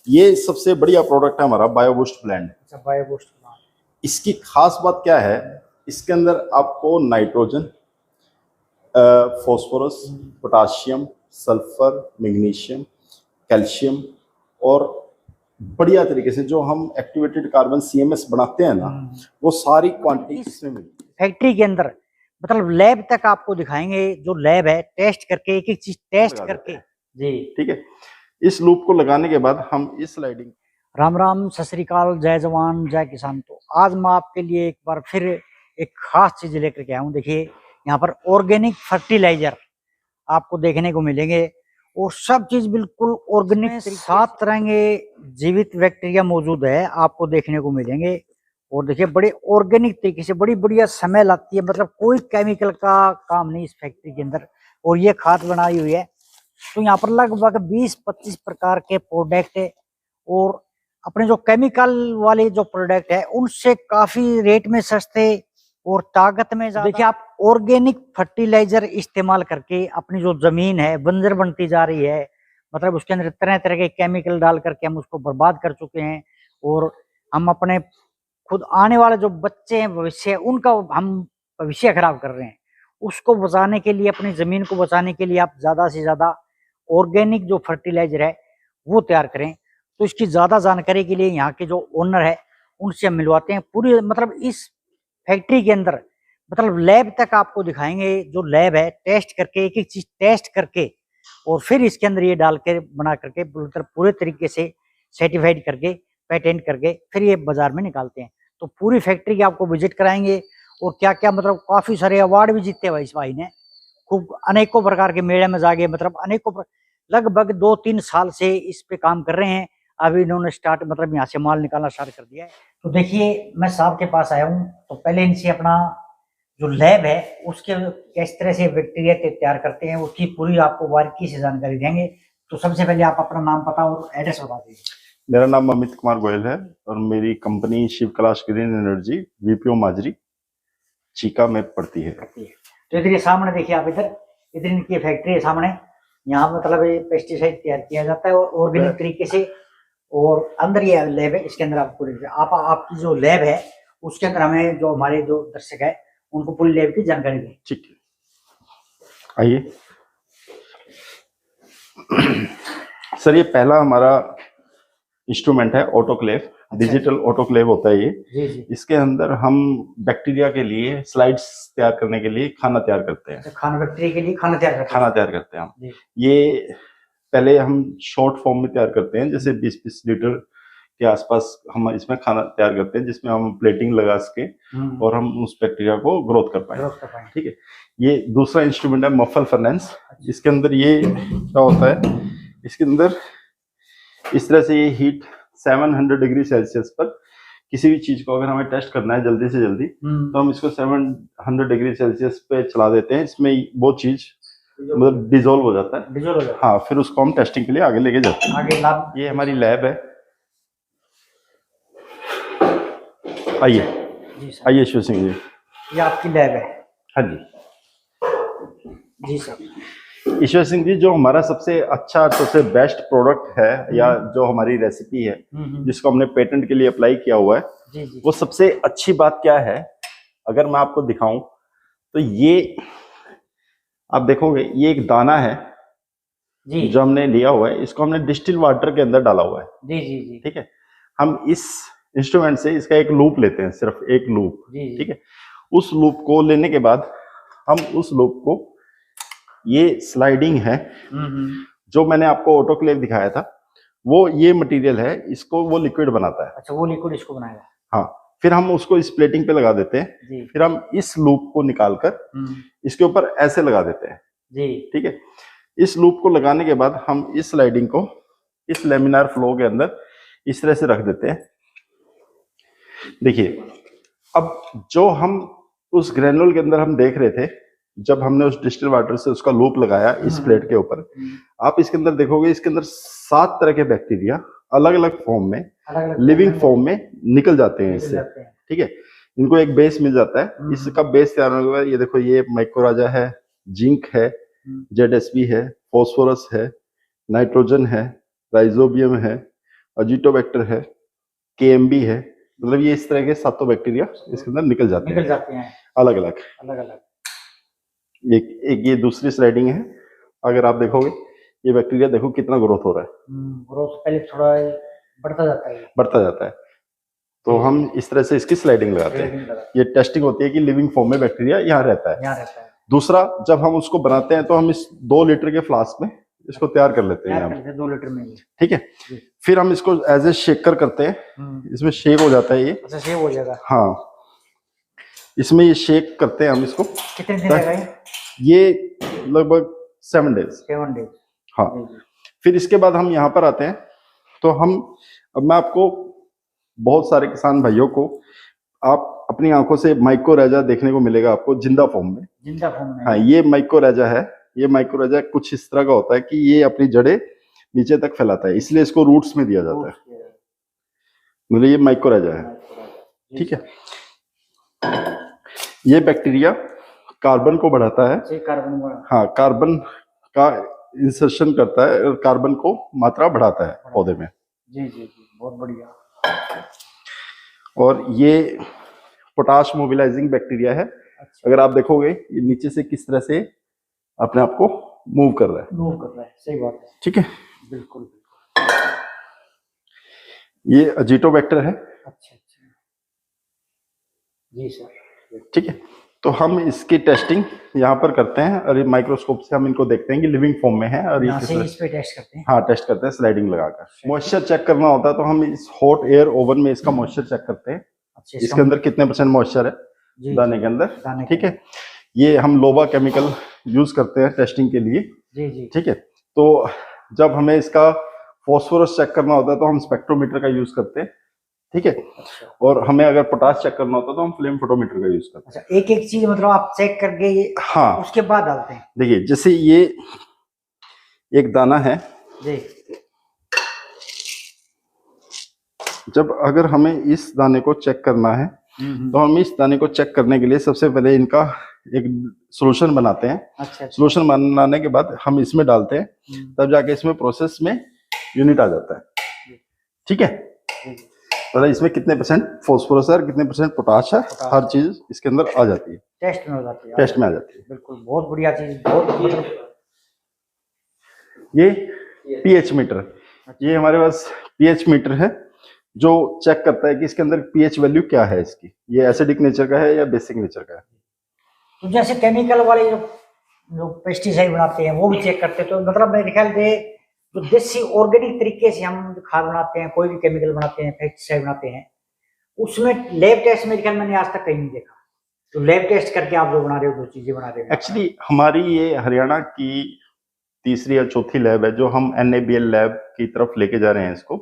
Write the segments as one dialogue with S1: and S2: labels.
S1: ये सबसे बढ़िया प्रोडक्ट है हमारा बायोबूस्ट ब्लेंड।
S2: अच्छा, बायोबूस्ट।
S1: इसकी खास बात क्या है, इसके अंदर आपको nitrogen, phosphorus, potassium, sulphur, magnesium, calcium और बढ़िया तरीके से जो हम एक्टिवेटेड कार्बन सीएमएस बनाते हैं ना, वो सारी क्वांटिटी इसमें मिलती है।
S2: फैक्ट्री के अंदर मतलब लैब तक आपको दिखाएंगे, जो लैब है टेस्ट करके एक एक चीज टेस्ट करके जी।
S1: ठीक है, इस लूप को लगाने के बाद हम इस स्लाइडिंग।
S2: राम राम, सत श्री अकाल, जय जवान जय किसान। तो आज मैं आपके लिए एक बार फिर एक खास चीज लेकर के आया हूँ। देखिए यहाँ पर ऑर्गेनिक फर्टिलाइजर आपको देखने को मिलेंगे और सब चीज बिल्कुल ऑर्गेनिक। 7 तरह के जीवित बैक्टीरिया मौजूद है आपको देखने को मिलेंगे। और देखिए बड़े ऑर्गेनिक तरीके से बड़ी बढ़िया समय लगती है, मतलब कोई केमिकल का काम नहीं इस फैक्ट्री के अंदर। और ये खाद बनाई हुई है। तो यहाँ पर लगभग 20-25 प्रकार के प्रोडक्ट है और अपने जो केमिकल वाले जो प्रोडक्ट है उनसे काफी रेट में सस्ते और ताकत में ज्यादा। देखिए आप ऑर्गेनिक फर्टिलाइजर इस्तेमाल करके अपनी जो जमीन है बंजर बनती जा रही है, मतलब उसके अंदर तरह तरह के केमिकल डाल करके हम उसको बर्बाद कर चुके हैं। और हम अपने खुद आने वाले जो बच्चे हैं, भविष्य, उनका हम भविष्य खराब कर रहे हैं। उसको बचाने के लिए, अपनी जमीन को बचाने के लिए आप ज्यादा से ज्यादा ऑर्गेनिक जो फर्टिलाइजर है वो तैयार करें। तो इसकी ज्यादा जानकारी के लिए यहाँ के जो ओनर है उनसे हम मिलवाते हैं। पूरी मतलब इस फैक्ट्री के अंदर मतलब लैब तक आपको दिखाएंगे, जो लैब है टेस्ट करके एक एक चीज टेस्ट करके और फिर इसके अंदर ये डाल के बना करके पूरे तरीके से सर्टिफाइड करके पेटेंट करके फिर ये बाजार में निकालते हैं। तो पूरी फैक्ट्री की आपको विजिट कराएंगे और क्या क्या मतलब काफी सारे अवार्ड भी जीते हुए इस भाई ने। खूब अनेकों प्रकार के मेले में जाके मतलब लगभग 2-3 साल से इस पे काम कर रहे हैं। अभी इन्होंने स्टार्ट मतलब यहाँ से माल निकालना स्टार्ट कर दिया है। तो देखिए मैं साहब के पास आया हूँ, तो पहले इनसे अपना जो लैब है उसके किस तरह से बैक्टीरिया तैयार करते हैं उसकी पूरी आपको बारीकी से जानकारी देंगे। तो सबसे पहले आप अपना नाम, पता और एड्रेस बता दीजिए।
S1: मेरा नाम अमित कुमार गोयल है और मेरी company Shiv Kailash green energy VPO Majri Cheeka में पड़ती है।
S2: तो इधर ये सामने देखिए आप, इधर इनकी फैक्ट्री है सामने। यहाँ मतलब पेस्टिसाइड तैयार किया जाता है और ऑर्गेनिक तरीके से। और अंदर ये लैब है, इसके अंदर आपको आपकी जो लैब है उसके अंदर हमें जो हमारे जो दर्शक है उनको पूरी लैब की जानकारी दें। ठीक है,
S1: आइए सर। ये पहला हमारा इंस्ट्रूमेंट है ऑटोक्लेव। अच्छा, डिजिटल ऑटोक्लेव होता है ये।
S2: जी।
S1: इसके अंदर हम बैक्टीरिया के लिए स्लाइड्स तैयार करने के लिए खाना तैयार करते हैं।
S2: अच्छा, खाना बैक्टीरिया के लिए खाना तैयार करते हैं
S1: हम। ये पहले हम शॉर्ट फॉर्म में तैयार करते हैं, जैसे 20-20 लीटर के आसपास हम इसमें खाना तैयार करते हैं, जिसमें हम प्लेटिंग लगा सके और हम उस बैक्टीरिया को ग्रोथ कर पाए। ठीक है, ये दूसरा इंस्ट्रूमेंट है मफल फर्नेंस। इसके अंदर ये क्या होता है, इसके अंदर इस तरह से ये हीट 700 डिग्री सेल्सियस पर किसी भी चीज को अगर हमें टेस्ट करना है जल्दी से जल्दी, तो हम इसको 700 डिग्री सेल्सियस पे चला देते हैं। इसमें वो चीज मतलब डिजोल्व हो जाता है। हाँ, फिर उसको हम टेस्टिंग के लिए आगे लेके जाते हैं। ये हमारी लैब है। आइए शिव सिंह जी,
S2: ये आपकी लैब है।
S1: हाँ जी।
S2: जी सर।
S1: ईश्वर सिंह जी, जो हमारा सबसे अच्छा, सबसे बेस्ट प्रोडक्ट है या जो हमारी रेसिपी है जिसको हमने पेटेंट के लिए अप्लाई किया हुआ है, जी। वो सबसे अच्छी बात क्या है, अगर मैं आपको दिखाऊं तो ये आप देखोगे, ये एक दाना है जी, जो हमने लिया हुआ है। इसको हमने डिस्टिल वाटर के अंदर डाला हुआ है। जी। ठीक है, हम इस इंस्ट्रूमेंट से इसका एक लूप लेते हैं, सिर्फ एक लूप। ठीक है, उस लूप को लेने के बाद हम उस लूप को, ये स्लाइडिंग है जो मैंने आपको ऑटोक्लेव दिखाया था, वो ये मटेरियल है, इसको वो लिक्विड बनाता है।
S2: अच्छा, वो लिक्विड इसको बनाएगा।
S1: हाँ, फिर हम उसको इस प्लेटिंग पे लगा देते हैं जी। फिर हम इस लूप को निकालकर इसके ऊपर ऐसे लगा देते हैं जी। ठीक है, इस लूप को लगाने के बाद हम इस स्लाइडिंग को इस लेमिनार फ्लो के अंदर इस तरह से रख देते हैं। देखिए, अब जो हम उस ग्रेनुल के अंदर हम देख रहे थे, जब हमने उस डिस्टिल वाटर से उसका लूप लगाया इस प्लेट के ऊपर, आप इसके अंदर देखोगे, इसके अंदर 7 तरह के बैक्टीरिया अलग अलग फॉर्म में, लिविंग फॉर्म में निकल जाते हैं इससे। ठीक है, इनको एक बेस मिल जाता है। इसका बेस तैयार होने के बाद ये देखो, ये माइक्रोराजा है, जिंक है, जेडएसपी है, फॉस्फोरस है, नाइट्रोजन है, राइजोबियम है अजीटोबैक्टर है, केएमबी है, मतलब ये इस तरह के 7 बैक्टीरिया इसके अंदर निकल जाते हैं अलग अलग। एक ये दूसरी स्लाइडिंग है, अगर आप देखोगे ये बैक्टीरिया देखो कितना ग्रोथ हो रहा है,
S2: ग्रोथ पहले थोड़ा बढ़ता जाता है।
S1: तो हम इस तरह से इसकी स्लाइडिंग लगाते हैं। ये टेस्टिंग होती है कि लिविंग फॉर्म में बैक्टीरिया यहाँ रहता है। दूसरा, जब हम उसको बनाते हैं तो हम इस 2 लीटर के फ्लास्क में इसको तैयार कर लेते हैं 2 लीटर में, ठीक है। फिर हम इसको एज ए शेकर करते हैं, इसमें शेक हो जाता है ये। अच्छा, शेक हो जाएगा, हाँ, इसमें ये शेक करते हैं हम इसको। कितने दिन रहेगा ये? लगभग 7 डेज। हाँ, फिर इसके बाद हम यहाँ पर आते हैं, तो अब मैं आपको, बहुत सारे किसान भाइयों को, आप अपनी आंखों से माइकोरेजा देखने को मिलेगा आपको जिंदा फॉर्म में। हाँ, ये माइकोरेजा है। ये माइकोरेजा कुछ इस तरह का होता है कि ये अपनी जड़ें नीचे तक फैलाता है, इसलिए इसको रूट्स में दिया जाता है, मतलब ये माइकोरेजा है, ठीक है। ये बैक्टीरिया कार्बन को बढ़ाता है, हाँ, कार्बन का इंसर्शन करता है और कार्बन को मात्रा बढ़ाता है पौधे में। जी, बहुत बढ़िया। और ये पोटाश मोबिलाइजिंग बैक्टीरिया है। अच्छा। अगर आप देखोगे ये नीचे से किस तरह से अपने आप को मूव कर रहा है, सही बात है, ठीक है, बिल्कुल। ये अजीटोबैक्टर है। अच्छा, जी सर, ठीक है। तो हम इसकी टेस्टिंग यहाँ पर करते हैं और ये माइक्रोस्कोप से हम इनको देखते हैं कि लिविंग फॉर्म में है, और ये इस पे टेस्ट करते हैं। हाँ, टेस्ट करते हैं स्लाइडिंग लगाकर। मॉइस्चर चेक करना होता है तो हम इस हॉट एयर ओवन में इसका मॉइस्चर चेक करते हैं। अच्छा, इसके अंदर कितने % मॉइस्चर है दाने के अंदर, ठीक है। ये हम लोबा केमिकल यूज करते हैं टेस्टिंग के लिए, ठीक है। तो जब हमें इसका फॉस्फोरस चेक करना होता है तो हम स्पेक्ट्रोमीटर का यूज करते हैं, ठीक है। अच्छा। और हमें अगर पोटाश चेक करना होता है तो हम फ्लेम फोटोमीटर का यूज करते हैं। अच्छा, एक चीज मतलब आप चेक करके ये, हाँ, उसके बाद डालते हैं। देखिए, जैसे ये एक दाना है जी, जब अगर हमें इस दाने को चेक करना है तो हम इस दाने को चेक करने के लिए सबसे पहले इनका एक सॉल्यूशन बनाते हैं। अच्छा। सॉल्यूशन बनाने के बाद हम इसमें डालते हैं, तब जाके इसमें प्रोसेस में यूनिट आ जाता है, ठीक है। मतलब इसमें कितने % फॉस्फोरस है और कितने % पोटाश है, हर चीज इसके अंदर आ जाती है, टेस्ट में आ जाती है। बिल्कुल, बहुत बढ़िया चीज, बहुत। ये पीएच मीटर, ये हमारे पास पीएच मीटर है जो चेक करता है कि इसके अंदर पीएच वैल्यू क्या है इसकी, ये एसिडिक नेचर का है या बेसिक नेचर का है। तो जैसे केमिकल वाले जो पेस्टिसाइड बनाते हैं वो भी चेक करते हैं, तो मतलब मेरे ख्याल से जो देसी ऑर्गेनिक तरीके से हम खाद बनाते हैं, कोई भी केमिकल बनाते हैं, पेस्टिसाइड बनाते हैं, उसमें लैब टेस्ट मेरे ख्याल मैंने आज तक कहीं नहीं देखा। तो लैब टेस्ट करके आप जो बना रहे हो, जो चीजें बना रहे हो, एक्चुअली हमारी ये हरियाणा की तीसरी या चौथी लैब है जो हम NABL लैब की तरफ लेके जा रहे हैं इसको।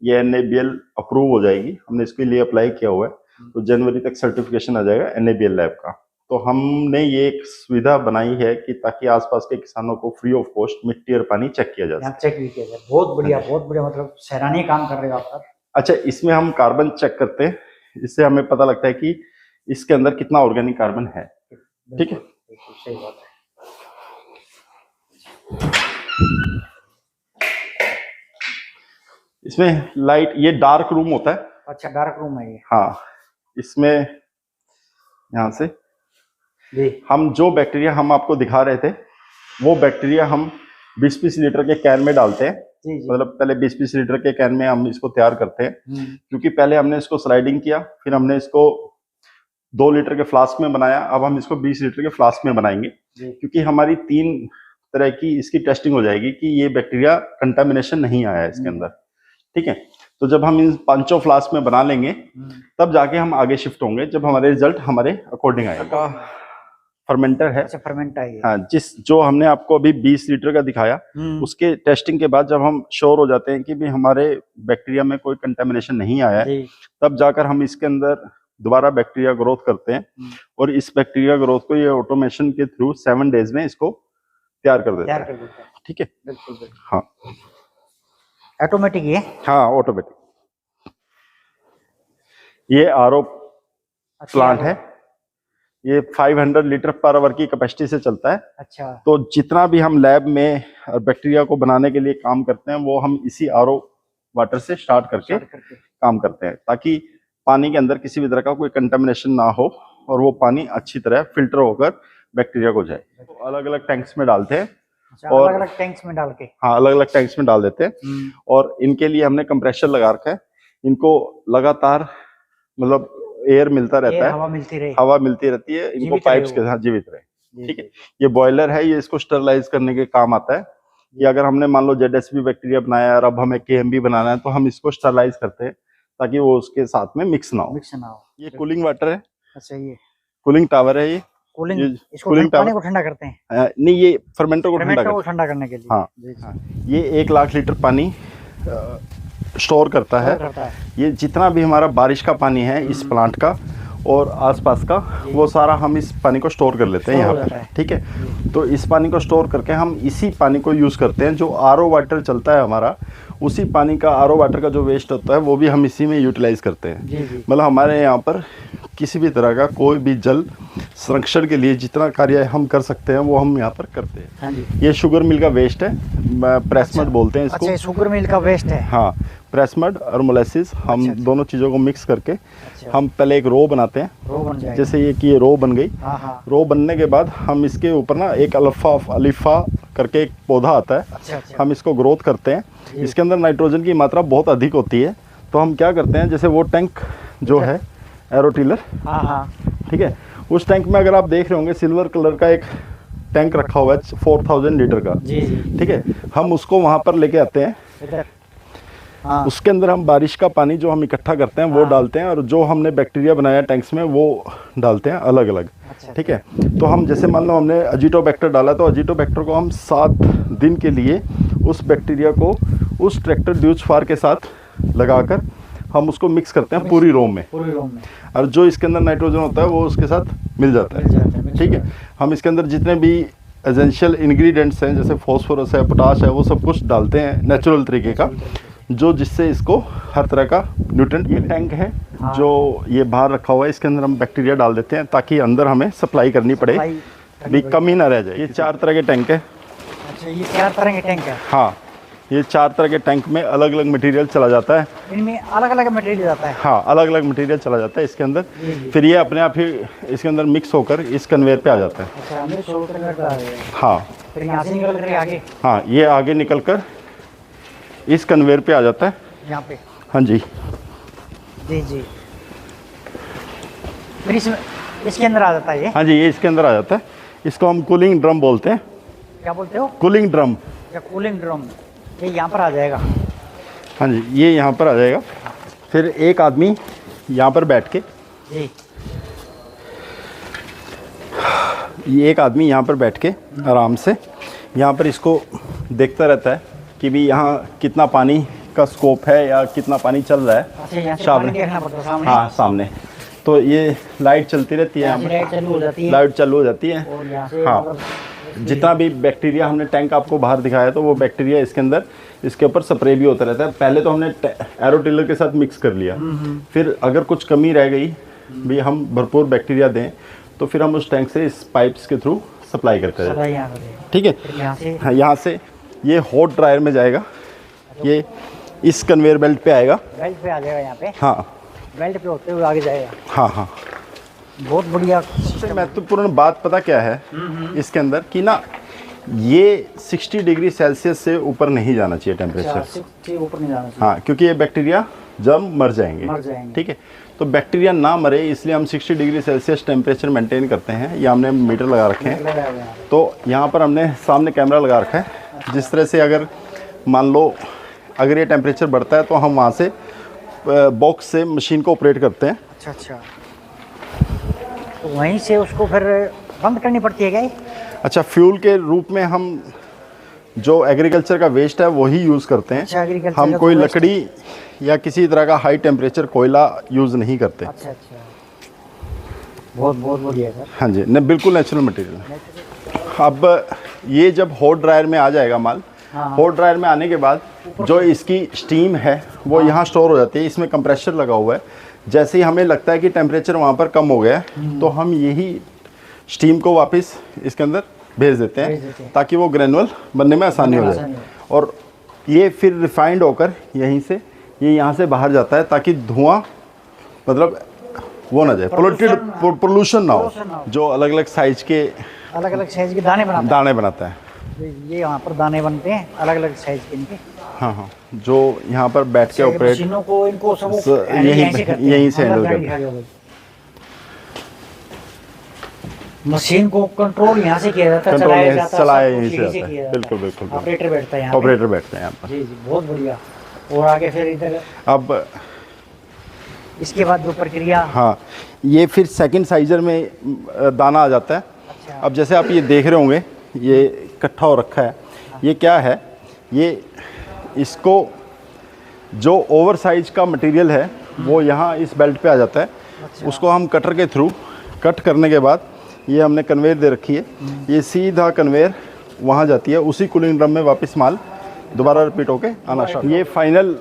S1: ये NABL अप्रूव हो जाएगी, हमने इसके लिए अप्लाई किया हुआ है, तो जनवरी तक सर्टिफिकेशन आ जाएगा NABL लैब का। तो हमने ये एक सुविधा बनाई है कि ताकि आसपास के किसानों को फ्री ऑफ कॉस्ट मिट्टी और पानी चेक किया जा सके। चेक भी किया जाए, बहुत बढ़िया, बहुत बढ़िया, मतलब सराहनीय काम कर रहे हो आप सर। अच्छा, इसमें हम कार्बन चेक करते हैं, इससे हमें पता लगता है कि इसके अंदर कितना ऑर्गेनिक कार्बन है, ठीक है, सही बात है। इसमें लाइट, ये डार्क रूम होता है। अच्छा, डार्क रूम है ये, हाँ। इसमें यहाँ से हम जो बैक्टीरिया हम आपको दिखा रहे थे वो बैक्टीरिया हम 20-20 लीटर के कैन में डालते हैं। मतलब पहले 20-20 लीटर के कैन में हम इसको तैयार करते हैं, क्योंकि पहले हमने इसको स्लाइडिंग किया, फिर हमने इसको 2 लीटर के फ्लास्क में बनाया, अब हम इसको 20 लीटर के फ्लास्क में बनाएंगे, क्योंकि हमारी 3 तरह की इसकी टेस्टिंग हो जाएगी कि ये बैक्टीरिया कंटामिनेशन नहीं आया है इसके अंदर, ठीक है। तो जब हम इन 5 फ्लास्क में बना लेंगे तब जाके हम आगे शिफ्ट होंगे, जब हमारे रिजल्ट हमारे अकॉर्डिंग आएगा। फर्मेंटर है। अच्छा, फर्मेंटर है। हाँ, जो हमने आपको अभी 20 लीटर का दिखाया, उसके टेस्टिंग के बाद जब हम श्योर हो जाते हैं कि भी हमारे बैक्टीरिया में कोई कंटामिनेशन नहीं आया है, तब जाकर हम इसके अंदर दोबारा बैक्टीरिया ग्रोथ करते हैं, और इस बैक्टीरिया ग्रोथ को ये ऑटोमेशन के थ्रू 7 डेज में इसको तैयार कर देता है, ठीक है। बिल्कुल, हाँ, ऑटोमेटिक है। हाँ, ऑटोमेटिक। ये RO प्लांट है, ये 500 लीटर पर आवर की कैपेसिटी से चलता है। अच्छा। तो जितना भी हम लैब में बैक्टीरिया को बनाने के लिए काम करते हैं वो हम इसी RO वाटर से स्टार्ट करके काम करते हैं, ताकि पानी के अंदर किसी भी तरह का कोई कंटामिनेशन ना हो और वो पानी अच्छी तरह फिल्टर होकर बैक्टीरिया को जाए। तो अलग अलग टैंक्स में डालते हैं। और
S2: अलग अलग टैंक्स में डाल के,
S1: हाँ, अलग अलग टैंक्स में डाल देते हैं। और इनके लिए हमने कंप्रेसर लगा रखा है। इनको लगातार मतलब एयर मिलता रहता है, हवा मिलती रहती है इनको पाइप्स के साथ, जीवित रहे। ठीक है, ये बॉयलर है, ये इसको स्टरलाइज करने के काम आता है कि अगर हमने मान लो ZSB बैक्टीरिया बनाया और अब हमें KMB बनाना है तो हम इसको स्टरलाइज करते हैं ताकि वो उसके साथ में मिक्स ना हो। ये कूलिंग वाटर है। अच्छा, ये कूलिंग टावर है। ये कूलिंग
S2: पानी को ठंडा करते हैं?
S1: नहीं, ये फर्मेंटर को
S2: ठंडा करने के लिए।
S1: हाँ, ये 1 लाख लीटर पानी स्टोर करता है। ये जितना भी हमारा बारिश का पानी है इस प्लांट का और आसपास का, वो सारा हम इस पानी को स्टोर कर लेते हैं यहाँ पर। ठीक है, तो इस पानी को स्टोर करके हम इसी पानी को यूज़ करते हैं। जो RO वाटर चलता है हमारा, उसी पानी का RO वाटर का जो वेस्ट होता है वो भी हम इसी में यूटिलाइज करते हैं। मतलब हमारे यहाँ पर किसी भी तरह का कोई भी जल संरक्षण के लिए जितना कार्य हम कर सकते हैं वो हम यहाँ पर करते हैं। ये शुगर मिल का वेस्ट है, प्रेस मड बोलते हैं इसको।
S2: शुगर मिल का वेस्ट है।
S1: हाँ, प्रेस मड और मोलेसिस, हम दोनों चीज़ों को मिक्स करके हम पहले एक रो बनाते हैं। जैसे ये कि ये रो बन गई। रो बनने के बाद हम इसके ऊपर ना एक अलिफा करके एक पौधा आता है, हम इसको ग्रोथ करते हैं। इसके अंदर नाइट्रोजन की मात्रा बहुत अधिक होती है, तो हम क्या करते हैं, जैसे वो टैंक जो है एरोटिलर, ठीक है, उस टैंक में अगर आप देख रहे होंगे सिल्वर कलर का एक टैंक रखा हुआ है 4000 लीटर का। ठीक है, हम उसको वहाँ पर लेके आते हैं। उसके अंदर हम बारिश का पानी जो हम इकट्ठा करते हैं वो डालते हैं, और जो हमने बैक्टीरिया बनाया टैंक्स में वो डालते हैं अलग अलग। ठीक है, तो हम जैसे मान लो हमने अजीटोबैक्टर डाला, तो अजीटोबैक्टर को हम 7 दिन के लिए उस बैक्टीरिया को उस ट्रैक्टर ड्यूचफार के साथ लगाकर हम उसको मिक्स करते हैं पूरी रो में। और जो इसके अंदर नाइट्रोजन होता है वो उसके साथ मिल जाता है। ठीक है, हम इसके अंदर जितने भी एसेंशियल इंग्रेडिएंट्स हैं, जैसे फॉस्फोरस है, पोटाश है, वो सब कुछ डालते हैं नेचुरल तरीके का, जो जिससे इसको हर तरह का न्यूट्रिएंट। ये टैंक है जो ये बाहर रखा हुआ है, इसके अंदर हम बैक्टीरिया डाल देते हैं ताकि अंदर हमें सप्लाई करनी पड़े, भी कमी ना रह जाए। ये 4 तरह के टैंक है।
S2: अच्छा, ये 4 तरह के टैंक है।
S1: हाँ, ये 4 तरह के टैंक में अलग अलग मटेरियल चला जाता है।
S2: इनमें अलग अलग मटेरियल जाता है?
S1: हाँ, अलग अलग मटेरियल चला जाता है इसके अंदर। फिर ये अपने आप ही इसके अंदर मिक्स होकर इस कन्वेयर पे आ जाता है।
S2: अच्छा, मिक्स होकर
S1: हाँ,
S2: फिर यहाँ से निकल कर आगे?
S1: हाँ, ये आगे निकल कर इस कन्वेयर पे आ जाता है
S2: यहाँ पे।
S1: हाँ जी
S2: जी। फिर इसके अंदर आ जाता है ये?
S1: हाँ जी, ये इसके अंदर आ जाता है। इसको हम कूलिंग ड्रम बोलते हैं।
S2: क्या बोलते हो?
S1: Cooling drum.
S2: या कूलिंग ड्रम। ये यहाँ पर आ जाएगा?
S1: हाँ जी, ये यहाँ पर आ जाएगा। फिर एक आदमी यहाँ पर बैठ के
S2: जी,
S1: ये एक आदमी यहाँ पर बैठ के आराम से यहाँ पर इसको देखता रहता है कि भी यहाँ कितना पानी का स्कोप है या कितना पानी चल रहा है।
S2: सामने?
S1: हाँ, सामने। तो ये लाइट चलती रहती है, यहाँ पर लाइट चालू हो जाती है। हाँ, जितना भी बैक्टीरिया हमने टैंक आपको बाहर दिखाया तो वो बैक्टीरिया इसके अंदर, इसके ऊपर स्प्रे भी होता रहता है। पहले तो हमने एरोटिलर के साथ मिक्स कर लिया, फिर अगर कुछ कमी रह गई भी हम भरपूर बैक्टीरिया दें तो फिर हम उस टैंक से इस पाइप्स के थ्रू सप्लाई करते हैं। ठीक है, यहाँ से ये हॉट ड्रायर में जाएगा, ये इस कन्वेयर बेल्ट पे आएगा।
S2: बेल्ट पे आ जाएगा यहाँ पे?
S1: हाँ,
S2: बेल्ट पे होते हुए आगे जाएगा।
S1: हाँ,
S2: बहुत बढ़िया।
S1: सबसे महत्वपूर्ण बात पता क्या है इसके अंदर कि ना, ये 60 डिग्री सेल्सियस से ऊपर नहीं जाना चाहिए टेम्परेचर।
S2: ऊपर नहीं जाना चाहिए।
S1: हाँ, क्योंकि ये बैक्टीरिया जब मर जाएंगे। ठीक है, तो बैक्टीरिया ना मरे इसलिए हम 60 डिग्री सेल्सियस टेम्परेचर मेंटेन करते हैं। ये हमने मीटर लगा रखे हैं। तो यहाँ पर हमने सामने कैमरा लगा रखा है, जिस तरह से अगर मान लो अगर ये टेम्परेचर बढ़ता है तो हम वहाँ से बॉक्स से मशीन को ऑपरेट करते हैं।
S2: अच्छा, तो वहीं से उसको फिर बंद करनी पड़ती है क्या?
S1: अच्छा, फ्यूल के रूप में हम जो एग्रीकल्चर का वेस्ट है वही यूज़ करते हैं।
S2: अच्छा,
S1: हम कोई लकड़ी या किसी तरह का हाई टेम्परेचर कोयला यूज़ नहीं करते।
S2: अच्छा, बहुत बढ़िया सर।
S1: हाँ जी, नहीं, बिल्कुल नेचुरल मटेरियल। अब ये जब हॉट ड्रायर में आ जाएगा माल, हॉट ड्रायर में आने के बाद जो इसकी स्टीम है वो यहाँ स्टोर हो जाती है। इसमें कंप्रेसर लगा हुआ है। जैसे ही हमें लगता है कि टेम्परेचर वहाँ पर कम हो गया है तो हम यही स्टीम को वापस इसके अंदर भेज देते हैं ताकि वो ग्रेनुअल बनने में आसानी हो जाए। और ये फिर रिफाइंड होकर यहीं से ये यहाँ से बाहर जाता है ताकि धुआं मतलब वो ना जाए, पोल्यूशन ना हो। जो अलग अलग साइज के
S2: दाने
S1: बनाता है।
S2: ये यहाँ पर दाने बनते हैं अलग अलग साइज के इनके।
S1: हाँ हाँ, जो यहाँ पर बैठ के ऑपरेट
S2: इनको
S1: यहीं से हैंडल करते हैं।
S2: मशीन को कंट्रोल यहाँ से किया जाता है,
S1: चलाया यहीं से जाता है। बिल्कुल बिल्कुल,
S2: ऑपरेटर बैठता है यहाँ,
S1: ऑपरेटर बैठते हैं यहाँ पर।
S2: जी जी, बहुत बढ़िया। और आगे फिर इधर
S1: अब
S2: इसके बाद जो प्रक्रिया,
S1: हाँ, ये फिर सेकंड साइजर में दाना आ जाता है।
S2: अच्छा।
S1: अब जैसे आप ये देख रहे होंगे, ये इकट्ठा हो रखा है। ये क्या है, ये इसको जो ओवर साइज का मटेरियल है वो यहाँ इस बेल्ट पे आ जाता है।
S2: अच्छा।
S1: उसको हम कटर के थ्रू कट करने के बाद ये हमने कन्वेयर दे रखी है, ये सीधा कन्वेयर वहाँ जाती है, उसी कूलिंग ड्रम में वापस माल दोबारा रिपीट होके आना स्टार्ट। ये फाइनल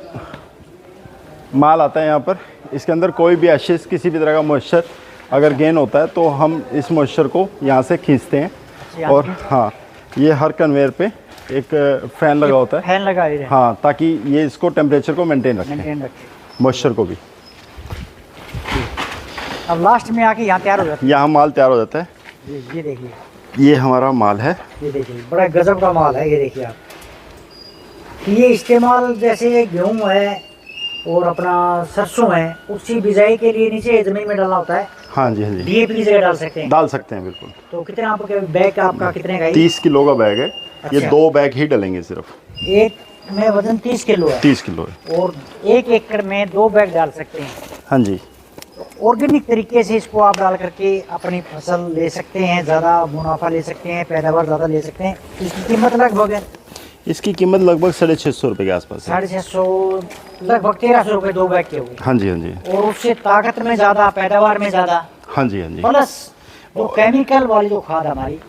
S1: माल आता है यहाँ पर। इसके अंदर कोई भी एशेस, किसी भी तरह का मॉइस्चर अगर गेन होता है तो हम इस मॉइस्चर को यहाँ से खींचते हैं। और हाँ, ये हर कन्वेयर पे एक फैन लगा होता है,
S2: फैन लगा है,
S1: हाँ, ताकि ये इसको टेम्परेचर को मेंटेन रखे, मॉइस्चर को भी।
S2: अब लास्ट में आके यहाँ तैयार हो जाता है,
S1: यहाँ माल तैयार हो जाता है।
S2: ये देखिए,
S1: ये हमारा माल है।
S2: ये देखिए बड़ा गजब का माल है। ये देखिए आप, ये इस्तेमाल जैसे गेहूँ है और अपना सरसों है, उसी बिजाई के लिए नीचे ज़मीन में डालना होता है।
S1: हाँ जी, हाँ जी,
S2: डीएपी की जगह डाल सकते हैं।
S1: डाल सकते हैं, बिल्कुल।
S2: तो कितना आपका बैग आपका कितने का है?
S1: 30 किलो का बैग है।
S2: अच्छा।
S1: ये 2 बैग ही डलेंगे सिर्फ।
S2: एक में वजन 30 किलो है।
S1: 30 किलो है।
S2: और 1 एकड़ में 2 बैग डाल सकते हैं।
S1: हाँ जी।
S2: ऑर्गेनिक तरीके से इसको आप डाल करके अपनी फसल ले सकते हैं, ज़्यादा मुनाफा ले सकते हैं, पैदावार ज़्यादा ले सकते हैं। इसकी कीमत लगभग है,
S1: इसकी कीमत लगभग 650 रुपये के आसपास है।
S2: 650, लगभग 1300 रुपये 2 बैग के हो गए।
S1: हाँ जी, हाँ जी।
S2: और उससे ताकत में ज़्यादा, पैदावार में ज़्यादा।
S1: हाँ जी, हाँ जी।
S2: प्लस जो केमिकल वाली जो खाद हमारी,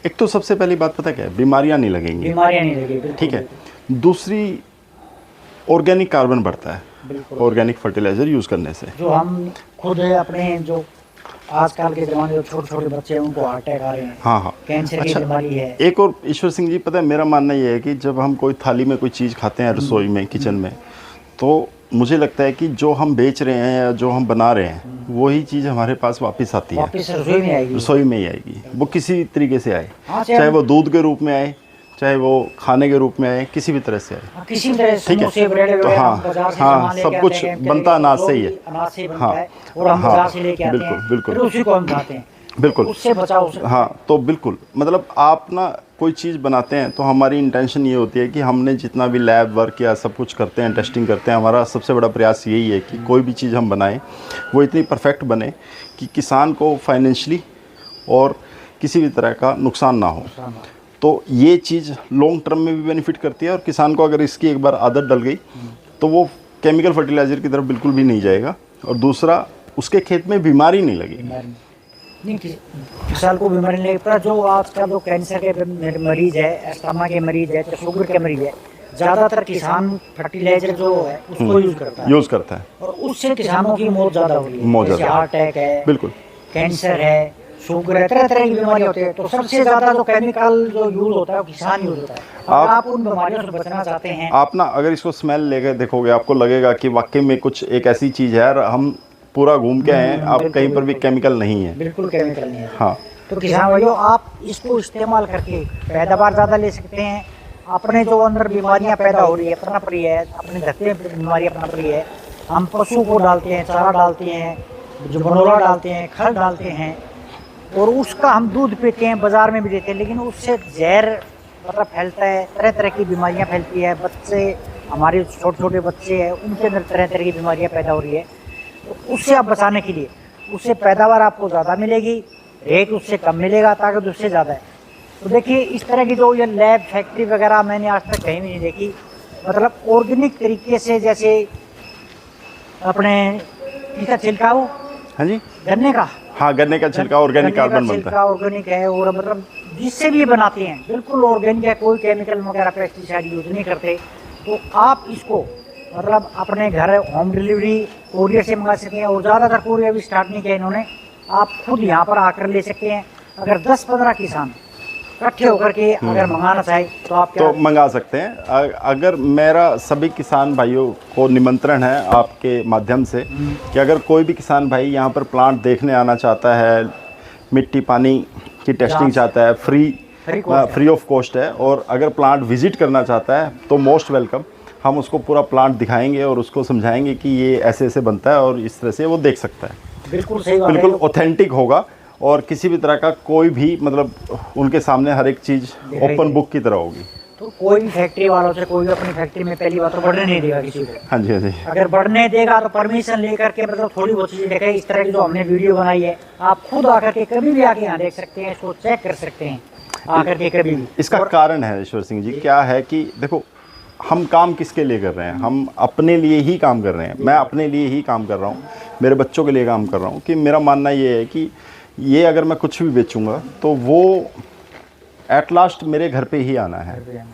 S1: एक तो सबसे पहली बात पता क्या है, बीमारियां नहीं लगेंगी,
S2: बीमारियां नहीं लगेगी,
S1: ठीक है। दूसरी, ऑर्गेनिक कार्बन बढ़ता है ऑर्गेनिक फर्टिलाइजर यूज़ करने से।
S2: जो हम खुद अपने जो आजकल के ज़माने में छोटे छोटे बच्चे हैं उनको हार्ट अटैक आ रहे हैं,
S1: हाँ हाँ,
S2: कैंसर की बीमारी है।
S1: एक और ईश्वर सिंह जी, पता है मेरा मानना ये है कि जब हम कोई थाली में कोई चीज़ खाते हैं रसोई में, किचन में, तो मुझे लगता है कि जो हम बेच रहे हैं या जो हम बना रहे हैं वही चीज़ हमारे पास वापस आती है,
S2: वापस रसोई में आएगी,
S1: रसोई में ही आएगी। वो किसी तरीके से आए,
S2: हाँ,
S1: चाहे वो दूध के रूप में आए, चाहे वो खाने के रूप में आए, किसी भी तरह से आए,
S2: किसी भी तरह से।
S1: ठीक है, तो हाँ, सब कुछ बनता अनाज से ही है।
S2: अनाज से बनता है और हम बाजार से लेके आते हैं,
S1: बिल्कुल बिल्कुल,
S2: फिर उसी को हम खाते हैं,
S1: बिल्कुल,
S2: उससे बचाओ।
S1: हाँ, तो बिल्कुल, मतलब आप ना कोई चीज़ बनाते हैं तो हमारी इंटेंशन ये होती है कि हमने जितना भी लैब वर्क या सब कुछ करते हैं, टेस्टिंग करते हैं, हमारा सबसे बड़ा प्रयास यही है कि कोई भी चीज़ हम बनाएं वो इतनी परफेक्ट बने कि किसान को फाइनेंशियली और किसी भी तरह का नुकसान ना हो। तो ये चीज़ लॉन्ग टर्म में भी बेनिफिट करती है, और किसान को अगर इसकी एक बार आदत डल गई तो वो केमिकल फर्टिलाइज़र की तरफ बिल्कुल भी नहीं जाएगा। और दूसरा, उसके खेत में बीमारी नहीं लगेगी।
S2: किसान को बीमारी नहीं लगता। जो आजकल जो कैंसर के मरीज है, अस्थमा के मरीज है, शुगर के मरीज है, ज़्यादातर किसान फर्टिलाइजर जो है उसको यूज़ करता है
S1: और
S2: उससे किसानों की मौत ज़्यादा हो रही है। जैसे हार्ट अटैक है,
S1: बिल्कुल,
S2: कैंसर है, शुगर है, तरह तरह की बीमारियां होती है। तो सबसे ज़्यादा जो केमिकल जो यूज़ होता है वो किसान यूज़ होता है। आप उन बीमारियों से बचना चाहते हैं,
S1: आप ना अगर इसको स्मेल लेकर देखोगे आपको लगेगा कि वाकई में कुछ एक ऐसी चीज़ है, और हम पूरा घूम के आए हैं, आप कहीं पर भी केमिकल नहीं है,
S2: बिल्कुल केमिकल नहीं है।
S1: हाँ,
S2: तो किसान भाइयों, आप इसको इस्तेमाल करके पैदावार ज़्यादा ले सकते हैं। अपने जो अंदर बीमारियां पैदा हो रही है, पनप रही है, अपने धरती में बीमारियां पनप रही है, हम पशु को डालते हैं, चारा डालते हैं, जो बनोला डालते हैं, खल डालते हैं, और उसका हम दूध पीते हैं, बाज़ार में भी देते हैं, लेकिन उससे जहर मतलब फैलता है, तरह तरह की बीमारियां फैलती है। बच्चे, हमारे छोटे छोटे बच्चे हैं, उनके अंदर तरह तरह की बीमारियां पैदा हो रही है। तो उससे आप बचाने के लिए, उससे पैदावार आपको ज़्यादा मिलेगी, रेट उससे कम मिलेगा, ताकत उससे ज़्यादा है। तो देखिए, इस तरह की जो ये लैब फैक्ट्री वगैरह मैंने आज तक कहीं भी नहीं देखी। मतलब ऑर्गेनिक तरीके से, जैसे अपने इसका छिलकाव, हाँ जी, गन्ने का,
S1: हाँ, गन्ने का छिलका ऑर्गेनिक कार्बन बनता है,
S2: ऑर्गेनिक है। और मतलब जिससे भी बनाते हैं बिल्कुल ऑर्गेनिक है, कोई केमिकल वगैरह पेस्टिसाइड यूज़ नहीं करते। तो आप इसको मतलब अपने घर होम डिलीवरी कोरियर से मंगा सकते हैं, और ज़्यादातर कोरियर भी स्टार्ट नहीं किया इन्होंने, आप खुद यहाँ पर आकर ले सकते हैं। अगर 10-15 किसान इकट्ठे होकर के अगर मंगाना चाहे तो आप क्या
S1: तो मंगा सकते हैं। अगर मेरा सभी किसान भाइयों को निमंत्रण है आपके माध्यम से कि अगर कोई भी किसान भाई यहाँ पर प्लांट देखने आना चाहता है, मिट्टी पानी की टेस्टिंग चाहता है, फ्री ऑफ कॉस्ट है, और अगर प्लांट विजिट करना चाहता है तो मोस्ट वेलकम। हम उसको पूरा प्लांट दिखाएंगे और उसको समझाएंगे कि ये ऐसे ऐसे बनता है और इस तरह से वो देख सकता है।
S2: बिल्कुल सही बात है,
S1: बिल्कुल ऑथेंटिक होगा और किसी भी तरह का कोई भी मतलब उनके सामने हर एक चीज़ ओपन बुक की तरह होगी।
S2: तो कोई भी फैक्ट्री वालों से कोई भी अपनी फैक्ट्री में पहली बात तो बढ़ने नहीं देगा किसी को।
S1: हाँ जी, हाँ जी।
S2: अगर बढ़ने देगा तो परमिशन लेकर के मतलब थोड़ी बहुत चीजें देखे, इस तरह की जो हमने वीडियो बनाई है आप खुद आकर के कभी भी आके यहाँ देख सकते हैं, इसको चेक कर सकते हैं आकर के कभी भी।
S1: इसका कारण है ईश्वर सिंह जी क्या है कि देखो, हम काम किसके लिए कर रहे हैं? हम अपने लिए ही काम कर रहे हैं। मैं अपने लिए ही काम कर रहा हूँ, मेरे बच्चों के लिए काम कर रहा हूँ। कि मेरा मानना ये है कि ये अगर मैं कुछ भी बेचूंगा तो वो एट लास्ट मेरे घर पे ही आना है।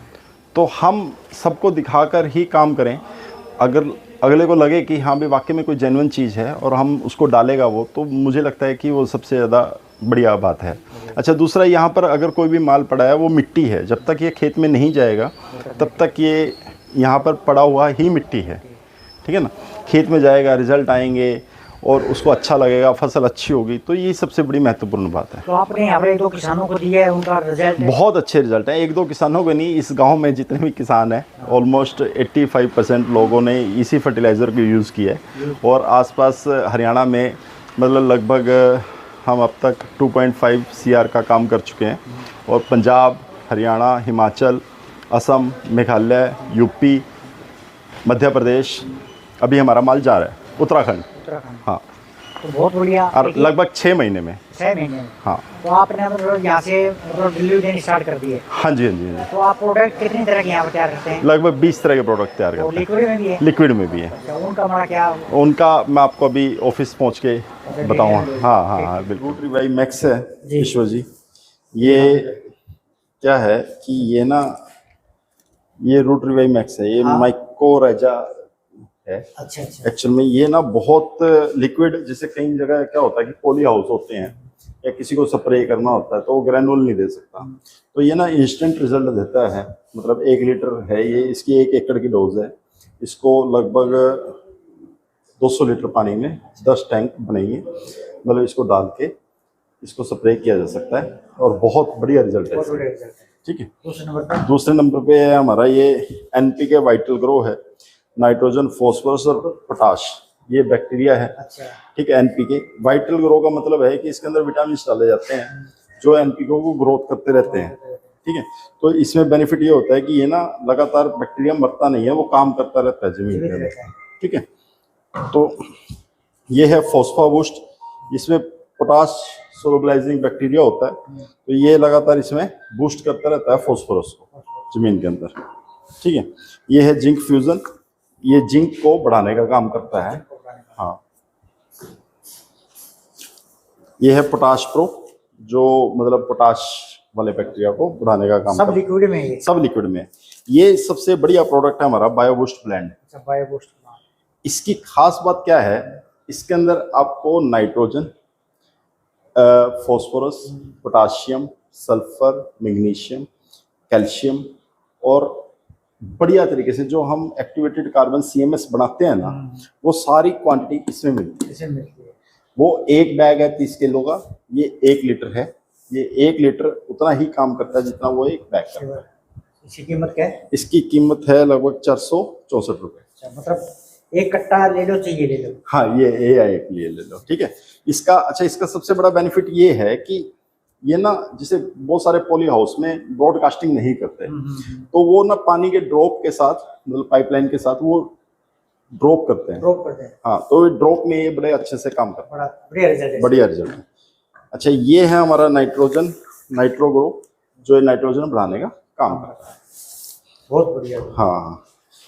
S1: तो हम सबको दिखाकर ही काम करें। अगर अगले को लगे कि हाँ भी वाकई में कोई जेन्युइन चीज़ है और हम उसको डालेगा वो, तो मुझे लगता है कि वो सबसे ज़्यादा बढ़िया बात है। अच्छा, दूसरा, यहाँ पर अगर कोई भी माल पड़ा है वो मिट्टी है, जब तक ये खेत में नहीं जाएगा तब तक ये यहाँ पर पड़ा हुआ ही मिट्टी है, ठीक है ना। खेत में जाएगा, रिजल्ट आएंगे और उसको अच्छा लगेगा, फसल अच्छी होगी, तो ये सबसे बड़ी महत्वपूर्ण बात है।
S2: तो आपने यहाँ पर 1-2 किसानों को दिया है, उनका रिजल्ट
S1: बहुत अच्छे रिजल्ट है। 1-2 किसानों को नहीं, इस गांव में जितने भी किसान हैं ऑलमोस्ट 85% लोगों ने इसी फर्टिलाइज़र को यूज़ किया है। और आसपास हरियाणा में मतलब लगभग हम अब तक 2.5 CR का काम कर चुके हैं। और पंजाब, हरियाणा, हिमाचल, असम, मेघालय, यूपी, मध्य प्रदेश, अभी हमारा माल जा रहा है उत्तराखंड। हाँ,
S2: तो बहुत बढ़िया।
S1: और लगभग 6 महीने में।
S2: 6 महीने में।
S1: हाँ,
S2: तो आपने मतलब यहाँ से मतलब डिलीवरी देनी स्टार्ट कर दी है?
S1: हाँ जी, हाँ जी।
S2: तो आप प्रोडक्ट कितनी तरह के यहाँ पर तैयार करते हैं?
S1: लगभग 20 तरह के प्रोडक्ट तैयार करते हैं।
S2: लिक्विड में भी है?
S1: लिक्विड में भी है।
S2: अच्छा, उनका हमारा क्या?
S1: उनका मैं आपको अभी ऑफिस पहुँच के बताऊँगा। हाँ हाँ हाँ, बिल्कुल। रूट रिवाइव मैक्स है ईश्वर जी। ये क्या है कि ये ना, ये रूट रिवाइव मैक्स है, ये माइकोराइजा है।
S2: अच्छा अच्छा।
S1: एक्चुअल में ये ना बहुत लिक्विड, जैसे कई जगह क्या होता है कि पॉली हाउस होते हैं या किसी को स्प्रे करना होता है तो वो ग्रैनुल नहीं दे सकता, तो ये ना इंस्टेंट रिजल्ट देता है। मतलब 1 लीटर है ये, इसकी 1 एकड़ की डोज है। इसको लगभग 200 लीटर पानी में 10 टैंक बनेंगे, मतलब इसको डाल के इसको स्प्रे किया जा सकता है और बहुत बढ़िया रिजल्ट है। ठीक है। दूसरे नंबर पे है हमारा ये NPK वाइटल ग्रो है, नाइट्रोजन, फॉस्फोरस और पोटाश, ये बैक्टीरिया है।
S2: अच्छा।
S1: ठीक है। NPK वाइटल ग्रो का मतलब है कि इसके अंदर विटामिन डाले जाते हैं जो NPK को ग्रोथ करते रहते हैं। ठीक है। तो इसमें बेनिफिट ये होता है कि ये ना लगातार बैक्टीरिया मरता नहीं है, वो काम करता रहता है जमीन के अंदर। ठीक है। तो ये है फॉस्फोबूस्ट, इसमें पोटाश सोलुबलाइजिंग बैक्टीरिया होता है, तो ये लगातार इसमें बूस्ट करता रहता है फॉस्फोरस को जमीन के अंदर। ठीक है। ये है जिंक फ्यूजन, ये जिंक को बढ़ाने का काम करता है। हाँ। ये है पोटाश प्रो, जो मतलब पोटाश वाले बैक्टीरिया को बढ़ाने का काम
S2: सब लिक्विड में है? सब
S1: लिक्विड में। ये सबसे बढ़िया प्रोडक्ट है हमारा बायोबूस्ट ब्लेंड।
S2: अच्छा, बायोबूस्ट।
S1: इसकी खास बात क्या है, इसके अंदर आपको nitrogen, phosphorus, potassium, sulphur, magnesium, calcium और बढ़िया तरीके से जो हम एक्टिवेटेड कार्बन CMS बनाते हैं ना, वो सारी क्वांटिटी इसमें मिलती है। वो एक बैग है 30 किलो का, ये 1 लीटर है। ये 1 लीटर उतना ही काम करता है जितना वो एक बैग करता है।
S2: इसकी कीमत क्या है?
S1: इसकी कीमत है लगभग 464 रुपये।
S2: मतलब 1 कट्टा ले लो, चाहिए ले लो।
S1: हाँ, ये एक लिए ले लो। ठीक है। इसका अच्छा, इसका सबसे बड़ा बेनिफिट ये है कि ये ना, जैसे बहुत सारे पॉली हाउस में ब्रॉडकास्टिंग नहीं करते, तो वो ना पानी के ड्रॉप के साथ, मतलब पाइपलाइन के साथ वो ड्रॉप करते हैं। हाँ, तो ड्रॉप में ये बड़े अच्छे से काम करता है, बढ़िया रिजल्ट है। अच्छा, ये है हमारा नाइट्रोजन, नाइट्रोग्रो, जो नाइट्रोजन बढ़ाने का काम करता है।
S2: बहुत बढ़िया।
S1: हाँ,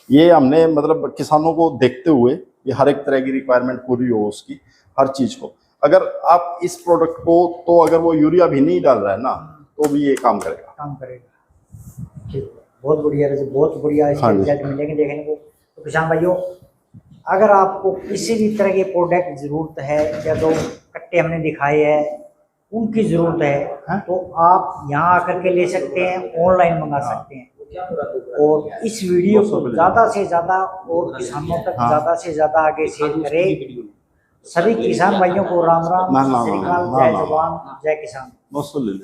S1: ये हमने मतलब किसानों को देखते हुए ये हर एक तरह की रिक्वायरमेंट पूरी हो उसकी, हर चीज को। अगर आप इस प्रोडक्ट को, तो अगर वो यूरिया भी नहीं डाल रहा है ना, तो भी ये काम करेगा।
S2: ठीक, बहुत बढ़िया, बहुत बढ़िया रिजल्ट मिलेंगे देखने को। तो किसान भाइयों, अगर आपको किसी भी तरह के प्रोडक्ट जरूरत है, या जो कट्टे हमने दिखाए हैं उनकी जरूरत है तो आप यहाँ आकर के ले सकते हैं, ऑनलाइन मंगा सकते हैं। और इस वीडियो को ज्यादा से ज्यादा और किसानों तक ज्यादा से ज्यादा आगे शेयर करें। सभी किसान भाइयों को राम राम, जय जवान, जय किसान।